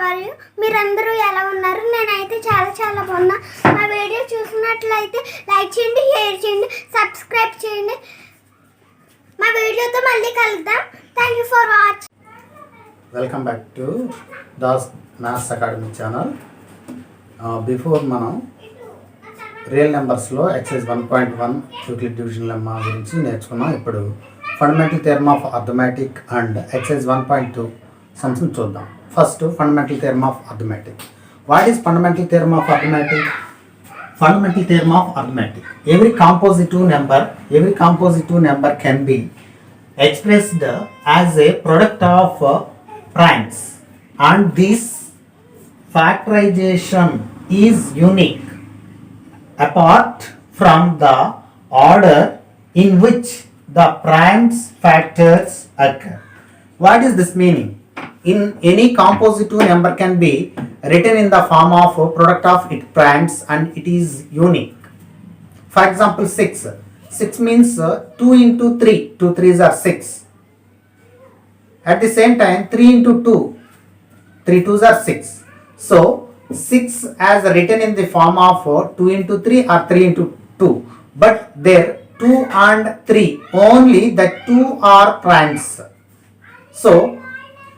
Hour you మీరందరూ ఎలా ఉన్నారు? నేనైతే చాలా బాగున్నా. మా వీడియో చూసినట్లయితే లైక్ చేయండి, షేర్ చేయండి, సబ్స్క్రైబ్ చేయండి. మా వీడియోతో మళ్ళీ కలుద్దాం. Thank you for watch. Welcome back to Das maths academy channel. Before మనం రియల్ నెంబర్స్లో ఎక్సైజ్ 1.1 యూక్లిడ్ డివిజన్ లెమ్మా గురించి నేర్చుకున్నాం. ఇప్పుడు fundamental theorem of arithmetic and exercise 1.2 సమ్స్ని చూద్దాం. First fundamental theorem of arithmetic. What is fundamental theorem of arithmetic? Fundamental theorem of arithmetic. Every compositive number can be expressed as a product of primes, and this factorization is unique apart from the order in which the primes factors occur. What is this meaning? In any compositive number can be written in the form of product of its primes and it is unique. For example, 6 means 2 into 3, 2 3s are 6. At the same time 3 into 2, 3 2s are 6. So 6 as written in the form of 2 into 3 or 3 into 2, but there 2 and 3, only the 2 are primes. So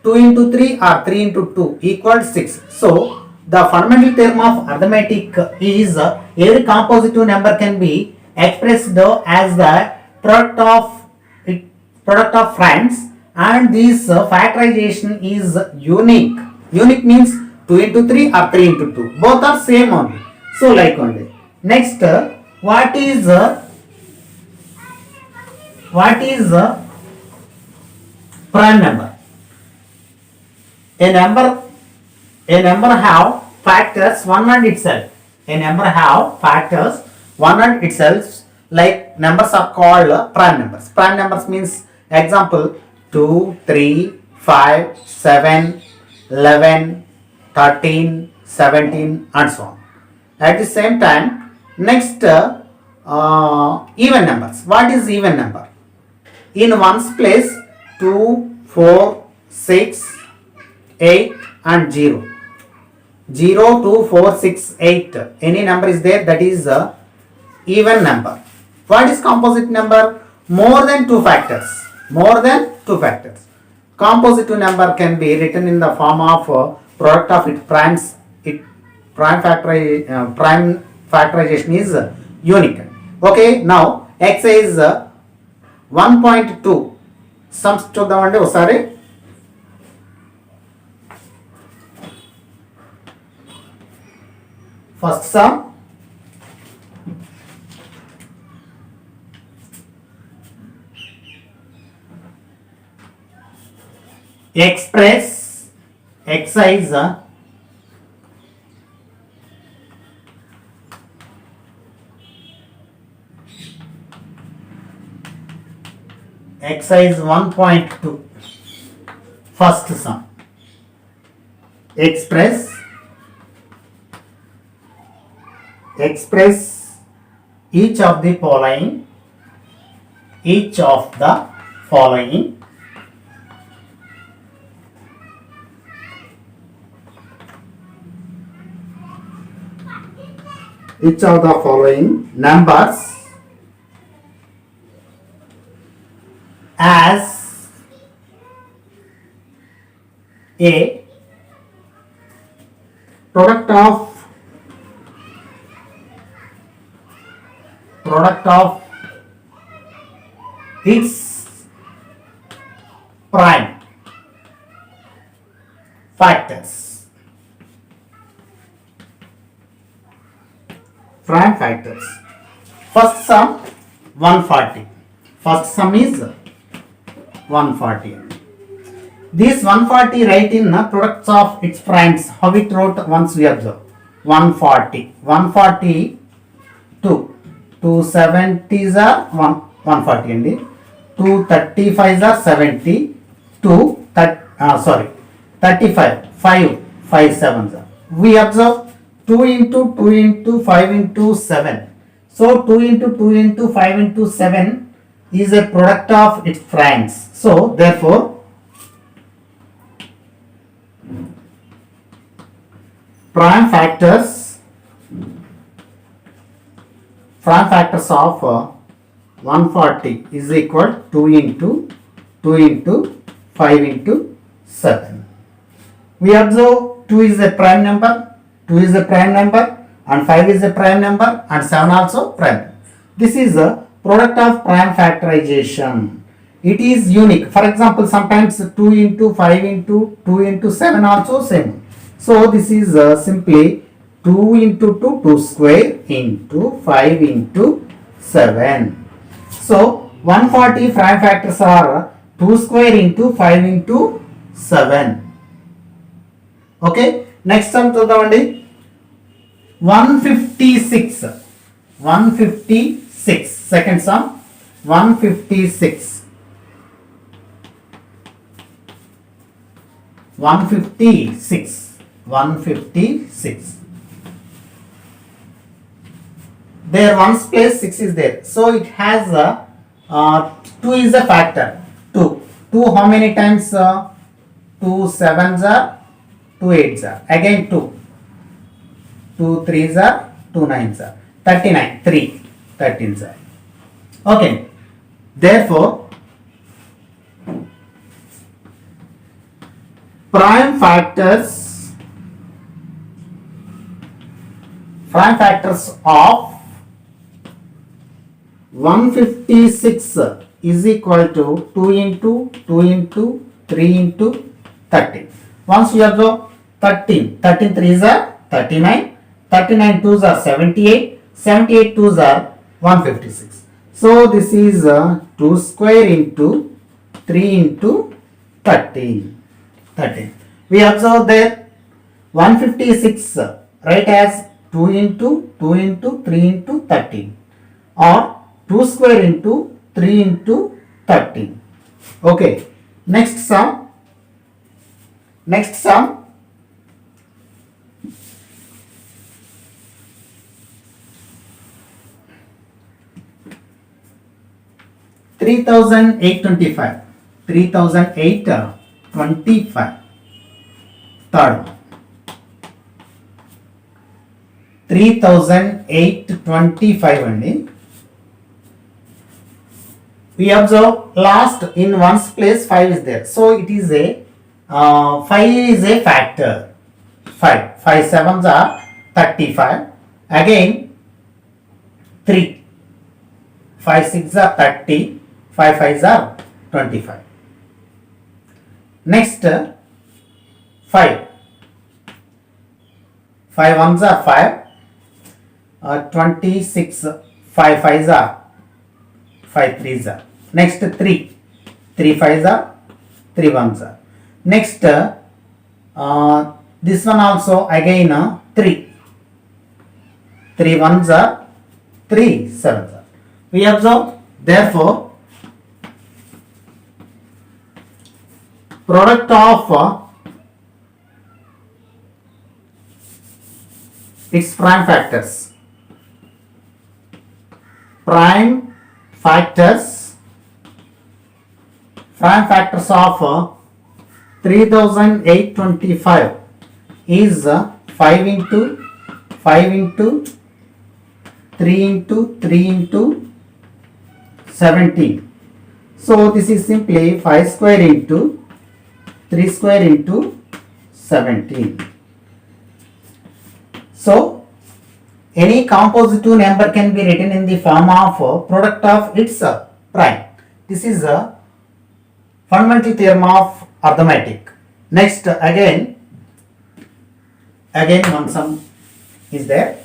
2 into 3 or 3 into 2 equals 6. So the fundamental theorem of arithmetic is every compositive number can be expressed as the product of primes, and this factorization is unique. Unique means 2 into 3 or 3 into 2. Both are same only. So like only. Next, what is prime number? A number have factors 1 and itself. A number have factors 1 and itself. Like numbers are called prime numbers. Prime numbers means example 2, 3, 5, 7, 11, 13, 17 and so on. At the same time, next even numbers. What is even number? In ones place 2, 4, 6, 8 and 0. 0, 2, 4, 6, 8. Any number is there, that is even number. What is composite number? More than 2 factors. Composite number can be written in the form of product of its primes. Prime factorization is unique. Okay, now exercise 1.2 sums చూద్దామండి ఒకసారి. First sum, express exercise 1.2. First sum, express each of the following numbers as a product of its prime factors. First sum 140. First sum is 140. This 140 write in products of its primes. How it wrote once we observe. 140 2 70s are 140 and 2 35s are 70, 35 5 7s are. We observe 2 into 2 into 5 into 7. So 2 into 2 into 5 into 7 is a product of its primes. So therefore prime factors of 140 is equal 2 into 5 into 7. We observe 2 is a prime number, and 5 is a prime number, and 7 also prime. This is a product of prime factorization. It is unique. For example, sometimes 2 into 5 into 2 into 7 also same. So this is simply 2 into 2, 2 square into 5 into 7. So 140 prime factors are 2 square into 5 into 7. Okay, next sum చూద్దామండి. 156 second sum. 156 there ones place 6 is there, so it has 2 is a factor. 2 how many times? 2 sevens are, 2 8s are, again 2 3s are, 2 9s are, 39, 3 13s are. Okay, therefore prime factors of 156 is equal to 2 into 3 into 30. Once you have 13 3s are 39, 39 2s are 78, 78 2s are 156. So this is 2 square into 3 into 13. We observe that 156 write as 2 into 3 into 13, or 2 square into 3 into 13. Okay, next sum. 3825. 3825. Third one. 3825 అండి. We observe last in ones place 5 is there, so it is a 5 is a factor. 5 sevens are 35, again 3 5 6 are 30, 5 5s are 25. Next 5 ones are 5, 26, 5 5s are, 5 3s are. Next 3 5s are, 3 1s are. Next this one also again 3 1s are, 3 7s are. We observe, therefore product of its prime factors of 3825 is 5 into 3 into 3 into 17. So this is simply 5 square into 3 square into 17. So any compositive number can be written in the form of product of its prime. This is a fundamental theorem of arithmetic. Next again one sum is there.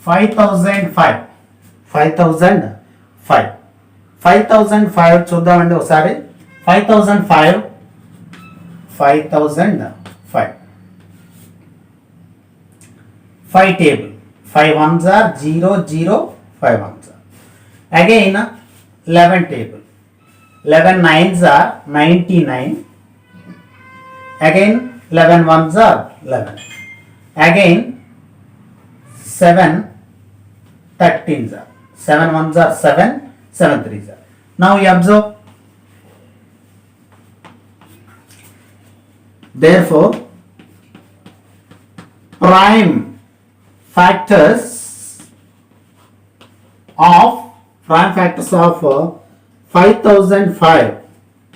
Five thousand five చూద్దామండి ఒకసారి. 5005 5 table, 5 ones are 0 0, 5 ones are. Again 11 table. 11 nines are 99. Again 11 ones are 11. Again 7 13s are. 7 ones are 7, 7 threes are. Now you observe. Therefore, prime factors of 5005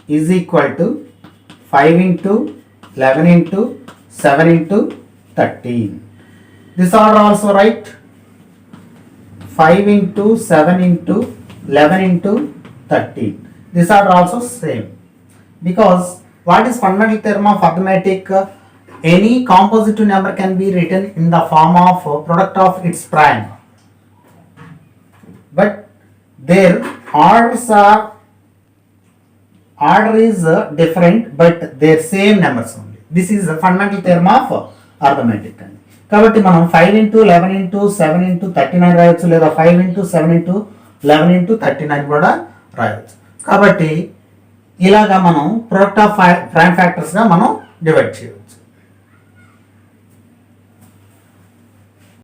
is equal to 5 into 11 into 7 into 13. This order also right. 5 into 7 into 11 into 13. These are also same. Because what is fundamental theorem of arithmetic? Any compositive number can be written in the form of product of its prime. But their order is different, but their same numbers only. This is the fundamental theorem of arithmetic. కాబట్టి మనం 5 into 11 into 7 into 39 రాయొచ్చు, లేదా 5 into 7 into 11 into 39 కూడా రాయొచ్చు. కాబట్టి ఇలాగా మనం product of prime ఫ్యాక్టర్స్గా మనం డివైడ్ చేయవచ్చు.